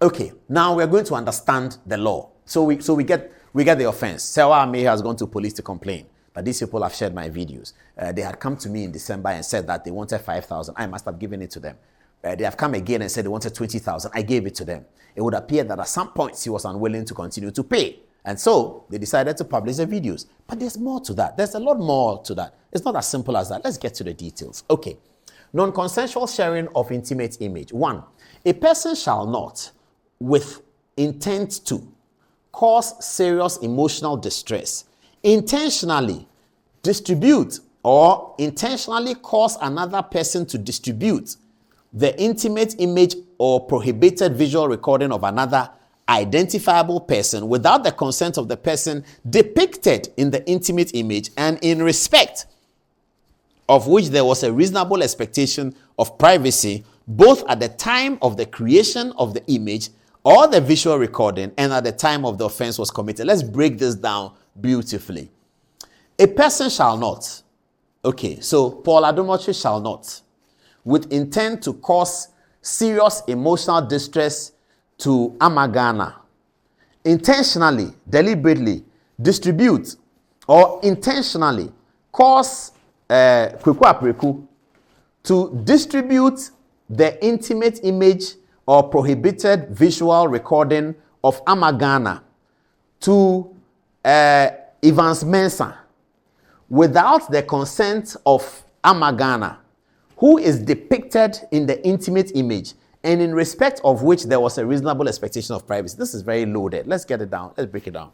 Okay, now we're going to understand the law. So we get the offense. Serwaa has gone to police to complain. But these people have shared my videos. They had come to me in December and said that they wanted 5,000. I must have given it to them. They have come again and said they wanted 20,000. I gave it to them. It would appear that at some point he was unwilling to continue to pay. And so they decided to publish the videos. But there's more to that. There's a lot more to that. It's not as simple as that. Let's get to the details. Okay. Non-consensual sharing of intimate image. 1. A person shall not, with intent to, cause serious emotional distress, intentionally distribute or intentionally cause another person to distribute the intimate image or prohibited visual recording of another identifiable person without the consent of the person depicted in the intimate image and in respect of which there was a reasonable expectation of privacy both at the time of the creation of the image or the visual recording and at the time of the offense was committed. Let's break this down beautifully. A person shall not. Okay, so Paul Adom-Otchere shall not, with intent to cause serious emotional distress to Ghana, intentionally, deliberately distribute or intentionally cause to distribute the intimate image or prohibited visual recording of Ghana to Evans Mensah without the consent of Ghana, who is depicted in the intimate image and in respect of which there was a reasonable expectation of privacy. This is very loaded. Let's get it down. Let's break it down.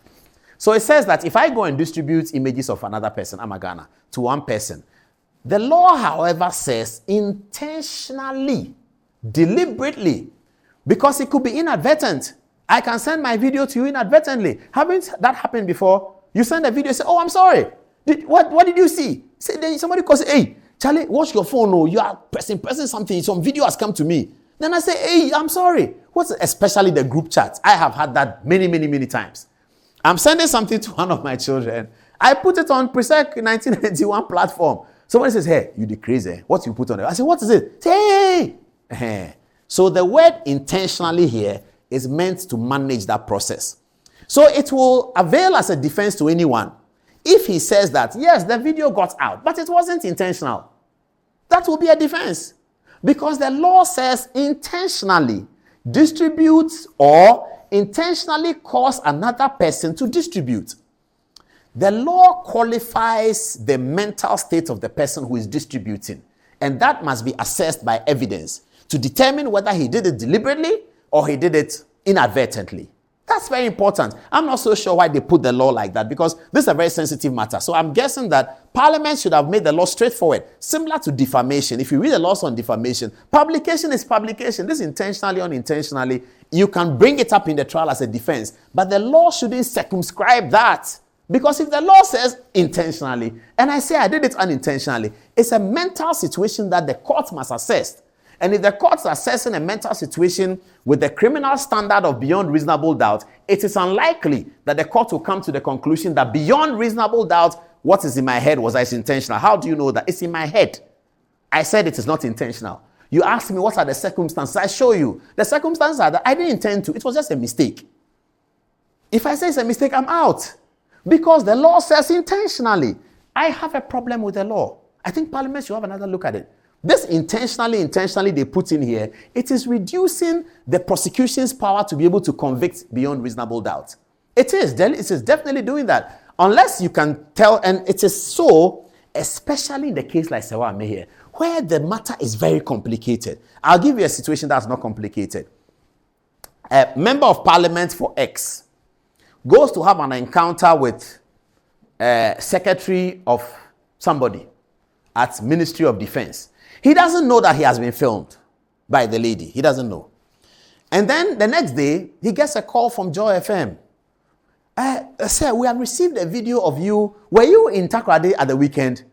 So it says that if I go and distribute images of another person, Ghana, to one person, the law, however, says intentionally, deliberately, because it could be inadvertent. I can send my video to you inadvertently. Haven't that happened before? You send a video and say, oh, I'm sorry. What did you see? Say, then somebody calls, hey, Charlie, watch your phone. Oh, you are pressing something. Some video has come to me. Then I say, hey, I'm sorry. Especially the group chat. I have had that many times. I'm sending something to one of my children. I put it on Presec 1991 platform. Somebody says, hey, you the crazy. What you put on it? I say, what is it? Say, hey. So the word intentionally here is meant to manage that process. So it will avail as a defense to anyone if he says that, yes, the video got out, but it wasn't intentional. That will be a defense. Because the law says intentionally distribute or intentionally cause another person to distribute. The law qualifies the mental state of the person who is distributing, and that must be assessed by evidence to determine whether he did it deliberately or he did it inadvertently. That's very important. I'm not so sure why they put the law like that, because this is a very sensitive matter. So I'm guessing that Parliament should have made the law straightforward, similar to defamation. If you read the laws on defamation, publication is publication. This intentionally, unintentionally, you can bring it up in the trial as a defense. But the law shouldn't circumscribe that. Because if the law says intentionally, and I say I did it unintentionally, it's a mental situation that the court must assess. And if the court's assessing a mental situation with the criminal standard of beyond reasonable doubt, it is unlikely that the court will come to the conclusion that beyond reasonable doubt, what is in my head was intentional. How do you know that? It's in my head. I said it is not intentional. You ask me what are the circumstances. I show you. The circumstances are that I didn't intend to. It was just a mistake. If I say it's a mistake, I'm out. Because the law says intentionally. I have a problem with the law. I think Parliament should have another look at it. This intentionally they put in here, it is reducing the prosecution's power to be able to convict beyond reasonable doubt. It is definitely doing that. Unless you can tell, and it is so, especially in the case like Serwaa here, where the matter is very complicated. I'll give you a situation that's not complicated. A member of Parliament for X goes to have an encounter with a secretary of somebody at Ministry of Defense. He doesn't know that he has been filmed by the lady. He doesn't know. And then the next day, he gets a call from Joy FM. Sir, we have received a video of you. Were you in Takoradi at the weekend?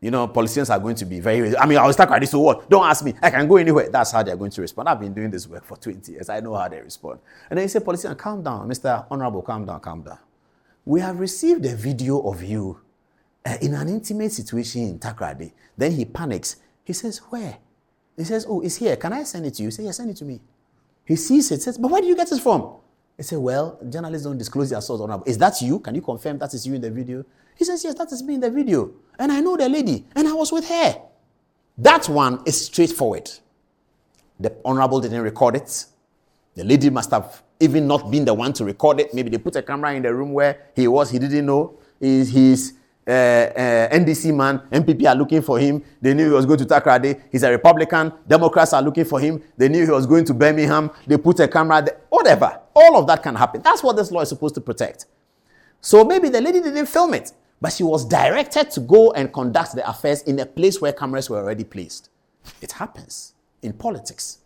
You know, politicians are going to be very, I was Takoradi, so what? Don't ask me. I can go anywhere. That's how they're going to respond. I've been doing this work for 20 years. I know how they respond. And then he said, politician, calm down. Mr. Honorable, calm down. We have received a video of you in an intimate situation in Takoradi. Then he panics. He says, where? He says, oh, it's here. Can I send it to you? He says, yeah, send it to me. He sees it, says, but where did you get this from? He said, well, journalists don't disclose their source. Is that you? Can you confirm that is you in the video? He says, yes, that is me in the video. And I know the lady, and I was with her. That one is straightforward. The Honorable didn't record it. The lady must have even not been the one to record it. Maybe they put a camera in the room where he was. He didn't know. He's NDC man. MPP are looking for him. They knew he was going to Takrady. He's a Republican. Democrats are looking for him. They knew he was going to Birmingham. They put a camera there. Whatever. All of that can happen. That's what this law is supposed to protect. So maybe the lady didn't film it, but she was directed to go and conduct the affairs in a place where cameras were already placed. It happens in politics.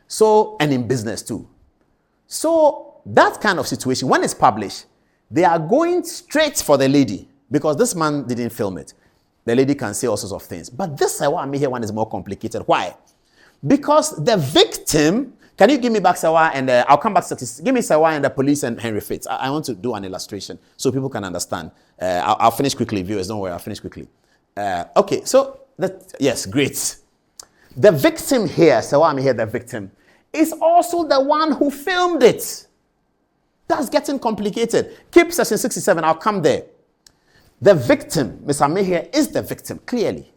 So, and in business too. So that kind of situation, when it's published, they are going straight for the lady because this man didn't film it. The lady can say all sorts of things. But this Serwaa one is more complicated. Why? Because the victim, can you give me back Serwaa and I'll come back to statistics. Give me Serwaa and the police and Henry Fitz. I want to do an illustration so people can understand. I'll finish quickly, viewers. Don't worry, I'll finish quickly. Okay, so, yes, great. The victim here, Serwaa here, the victim, is also the one who filmed it. That's getting complicated. Keep section 67, I'll come there. The victim, Ms. Amehia, is the victim, clearly.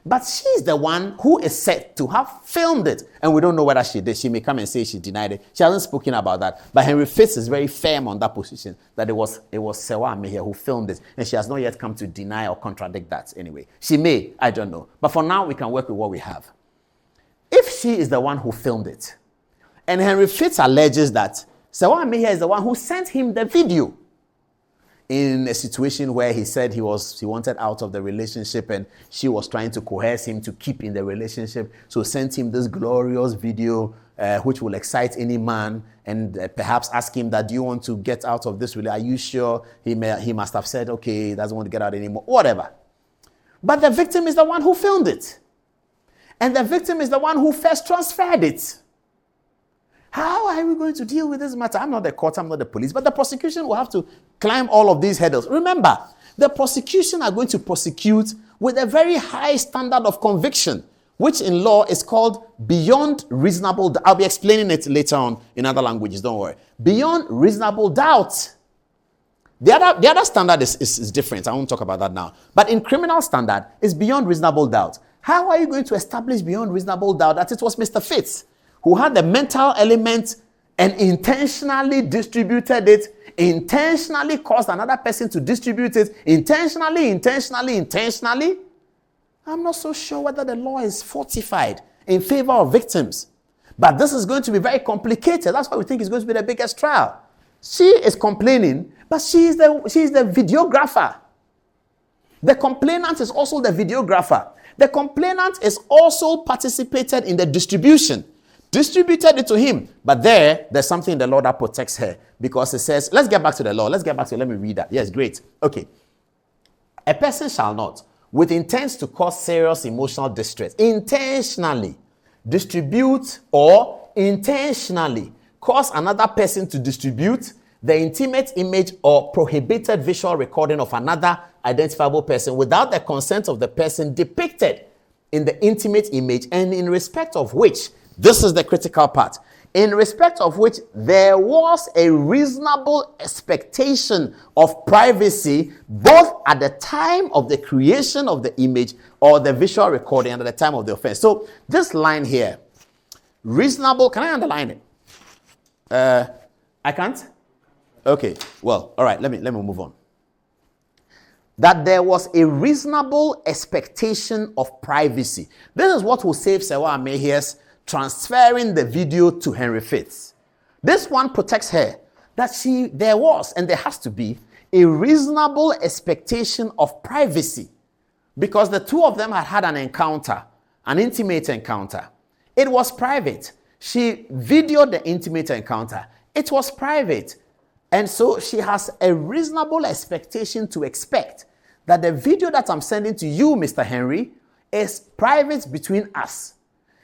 But she's the one who is said to have filmed it. And we don't know whether she did. She may come and say she denied it. She hasn't spoken about that. But Henry Fitz is very firm on that position, that it was Serwaa Amehia who filmed it. And she has not yet come to deny or contradict that anyway. She may, I don't know. But for now, we can work with what we have. If she is the one who filmed it, and Henry Fitz alleges that Serwaa Amehia is the one who sent him the video in a situation where he said he wanted out of the relationship and she was trying to coerce him to keep in the relationship. So sent him this glorious video which will excite any man and perhaps ask him that, do you want to get out of this relationship? Are you sure? He must have said, okay, he doesn't want to get out anymore, whatever. But the victim is the one who filmed it. And the victim is the one who first transferred it. How are we going to deal with this matter? I'm not the court, I'm not the police, but the prosecution will have to climb all of these hurdles. Remember, the prosecution are going to prosecute with a very high standard of conviction, which in law is called beyond reasonable doubt. I'll be explaining it later on in other languages, don't worry. Beyond reasonable doubt. The other standard is different. I won't talk about that now. But in criminal standard, it's beyond reasonable doubt. How are you going to establish beyond reasonable doubt that it was Mr. Fitz who had the mental element and intentionally distributed it, intentionally caused another person to distribute it, intentionally? I'm not so sure whether the law is fortified in favor of victims. But this is going to be very complicated. That's why we think it's going to be the biggest trial. She is complaining, but she is the videographer. The complainant is also the videographer. The complainant is also participated in the distribution. Distributed it to him. But there's something in the law that protects her. Because it says, let's get back to the law. Let me read that. Yes, great. Okay. A person shall not, with intent to cause serious emotional distress, intentionally distribute or intentionally cause another person to distribute the intimate image or prohibited visual recording of another identifiable person without the consent of the person depicted in the intimate image, and in respect of which, this is the critical part, in respect of which there was a reasonable expectation of privacy both at the time of the creation of the image or the visual recording and at the time of the offense. So this line here, reasonable, can I underline it? I can't? Okay, well, all right, let me move on. That there was a reasonable expectation of privacy. This is what will save Serwaa Amehia's transferring the video to Henry Fitz. This one protects her. That there was, and there has to be, a reasonable expectation of privacy. Because the two of them had an encounter, an intimate encounter. It was private. She videoed the intimate encounter. It was private. And so she has a reasonable expectation to expect that the video that I'm sending to you, Mr. Henry, is private between us.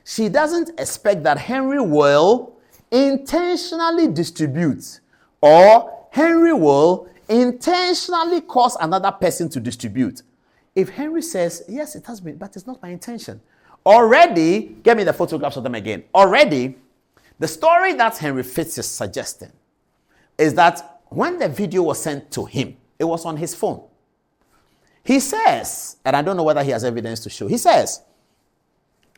She doesn't expect that Henry will intentionally distribute or Henry will intentionally cause another person to distribute. If Henry says, yes, it has been, but it's not my intention. Already, get me the photographs of them again. Already, The story that Henry Fitz is suggesting is that when the video was sent to him, it was on his phone. He says, and I don't know whether he has evidence to show, he says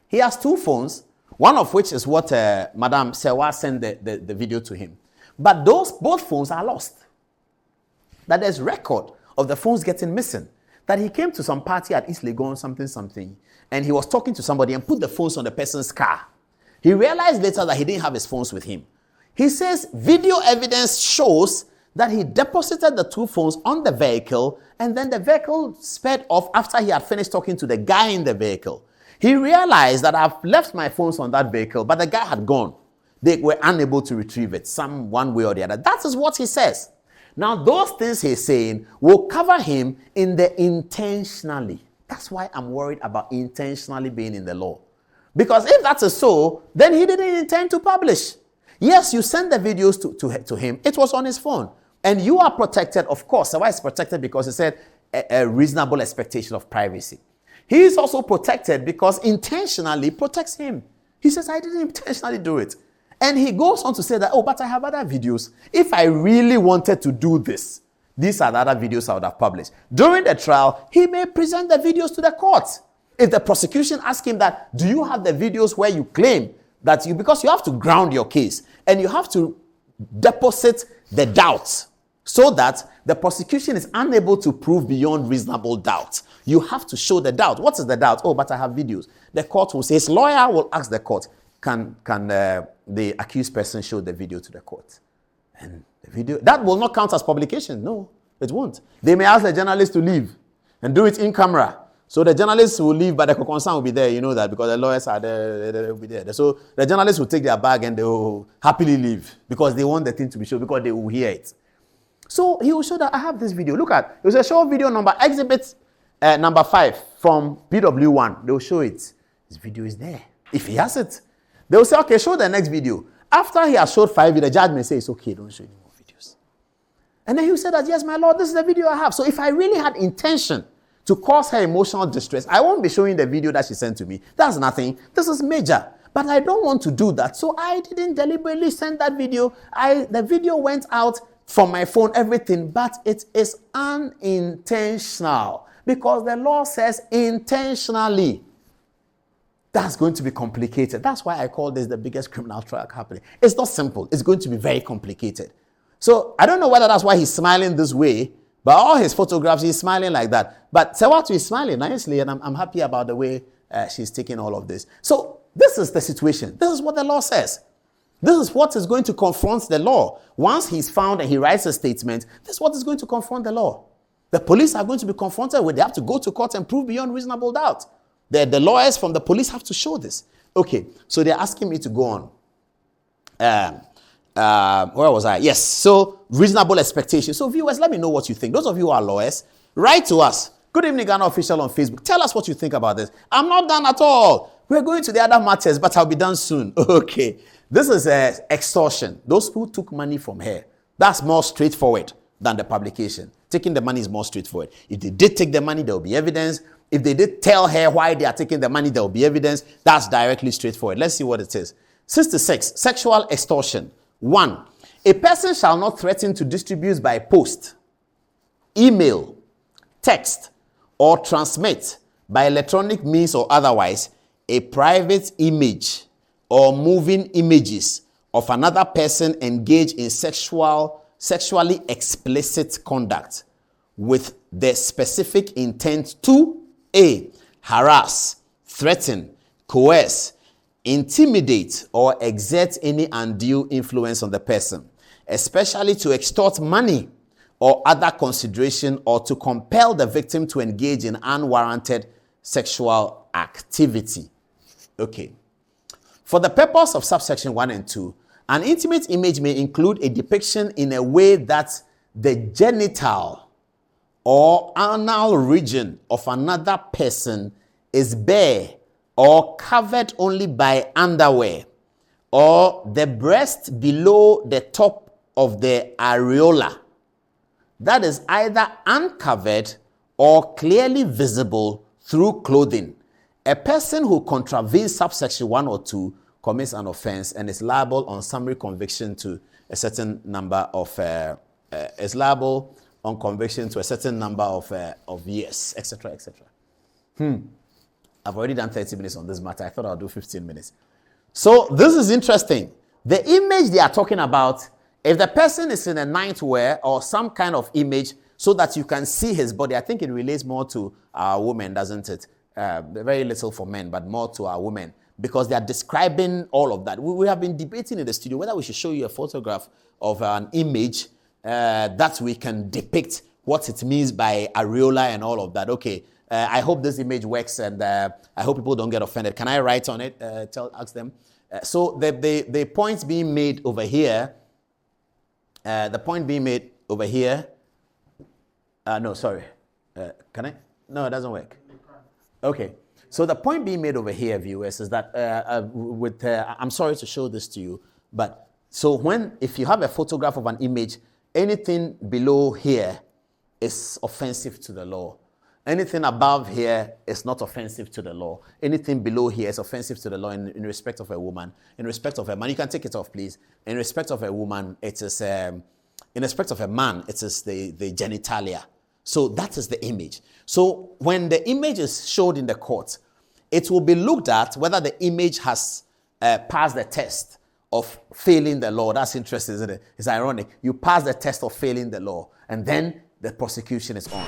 he has two phones, one of which is what Madam Serwaa sent the video to him. But both phones are lost. That there's record of the phones getting missing. That he came to some party at East Legon, something, and he was talking to somebody and put the phones on the person's car. He realized later that he didn't have his phones with him. He says video evidence shows that he deposited the two phones on the vehicle, and then the vehicle sped off after he had finished talking to the guy in the vehicle. He realized that I've left my phones on that vehicle, but the guy had gone. They were unable to retrieve it, one way or the other. That is what he says. Now, those things he's saying will cover him in the intentionally. That's why I'm worried about intentionally being in the law. Because if that is so, then he didn't intend to publish. Yes, you sent the videos to him. It was on his phone. And you are protected, of course. Serwaa is protected because he said a reasonable expectation of privacy. He is also protected because intentionally protects him. He says, I didn't intentionally do it. And he goes on to say that, but I have other videos. If I really wanted to do this, these are the other videos I would have published. During the trial, he may present the videos to the court. If the prosecution asks him that, do you have the videos where you claim that because you have to ground your case and you have to deposit the doubt so that the prosecution is unable to prove beyond reasonable doubt. You have to show the doubt. What is the doubt? But I have videos. The court will say, his lawyer will ask the court, can the accused person show the video to the court? And the video, that will not count as publication. No, it won't. They may ask the journalist to leave and do it in camera. So the journalists will leave, but the concern will be there. You know that because the lawyers are there, they'll be there. So the journalists will take their bag and they will happily leave because they want the thing to be shown because they will hear it. So he will show that I have this video. Look at it. It was a show video number, exhibit number 5 from PW1. They will show it. This video is there. If he has it, they will say, okay, show the next video. After he has showed 5 videos, the judge may say, it's okay, don't show any more videos. And then he will say that, yes, my lord, this is the video I have. So if I really had intention to cause her emotional distress, I won't be showing the video that she sent to me. That's nothing. This is major. But I don't want to do that. So I didn't deliberately send that video. The video went out from my phone, everything, but it is unintentional because the law says intentionally. That's going to be complicated. That's why I call this the biggest criminal trial happening. It's not simple. It's going to be very complicated. So I don't know whether that's why he's smiling this way, but all his photographs, he's smiling like that. But Serwaa is smiling nicely, and I'm happy about the way she's taking all of this. So this is the situation. This is what the law says. This is what is going to confront the law. Once he's found and he writes a statement, this is what is going to confront the law. The police are going to be confronted with, they have to go to court and prove beyond reasonable doubt. The lawyers from the police have to show this. Okay, so they're asking me to go on. Where was I? Yes, so reasonable expectation. So viewers, let me know what you think. Those of you who are lawyers, write to us. Good evening, Ghana Official on Facebook. Tell us what you think about this. I'm not done at all. We're going to the other matters, but I'll be done soon. Okay. This is extortion. Those who took money from her. That's more straightforward than the publication. Taking the money is more straightforward. If they did take the money, there will be evidence. If they did tell her why they are taking the money, there will be evidence. That's directly straightforward. Let's see what it is. 66. Sexual extortion. 1. A person shall not threaten to distribute by post, email, text, or transmit by electronic means or otherwise a private image or moving images of another person engaged in sexually explicit conduct with the specific intent to A. Harass, threaten, coerce, intimidate, or exert any undue influence on the person, especially to extort money or other consideration, or to compel the victim to engage in unwarranted sexual activity. Okay. For the purpose of subsection 1 and 2, an intimate image may include a depiction in a way that the genital or anal region of another person is bare or covered only by underwear, or the breast below the top of the areola, that is either uncovered or clearly visible through clothing. A person who contravenes subsection 1 or 2 commits an offense and is liable on summary conviction to a certain number of is liable on conviction to a certain number of years, etc., etc. I've already done 30 minutes on this matter. I thought I'll do 15 minutes. So this is interesting. The image they are talking about, if the person is in a nightwear or some kind of image so that you can see his body, I think it relates more to our women, doesn't it? Very little for men, but more to our women, because they are describing all of that. We have been debating in the studio whether we should show you a photograph of an image that we can depict what it means by areola and all of that. Okay, I hope this image works, and I hope people don't get offended. Can I write on it? Ask them. So the point being made over here, no, sorry. Can I? No, it doesn't work. Okay. So the point being made over here, viewers, is that I'm sorry to show this to you, but so if you have a photograph of an image, anything below here is offensive to the law. Anything above here is not offensive to the law. Anything below here is offensive to the law in respect of a woman. In respect of a man, you can take it off, please. In respect of a woman, it is, in respect of a man, it is the genitalia. So that is the image. So when the image is showed in the court, it will be looked at whether the image has passed the test of failing the law. That's interesting, isn't it? It's ironic. You pass the test of failing the law, and then the prosecution is on.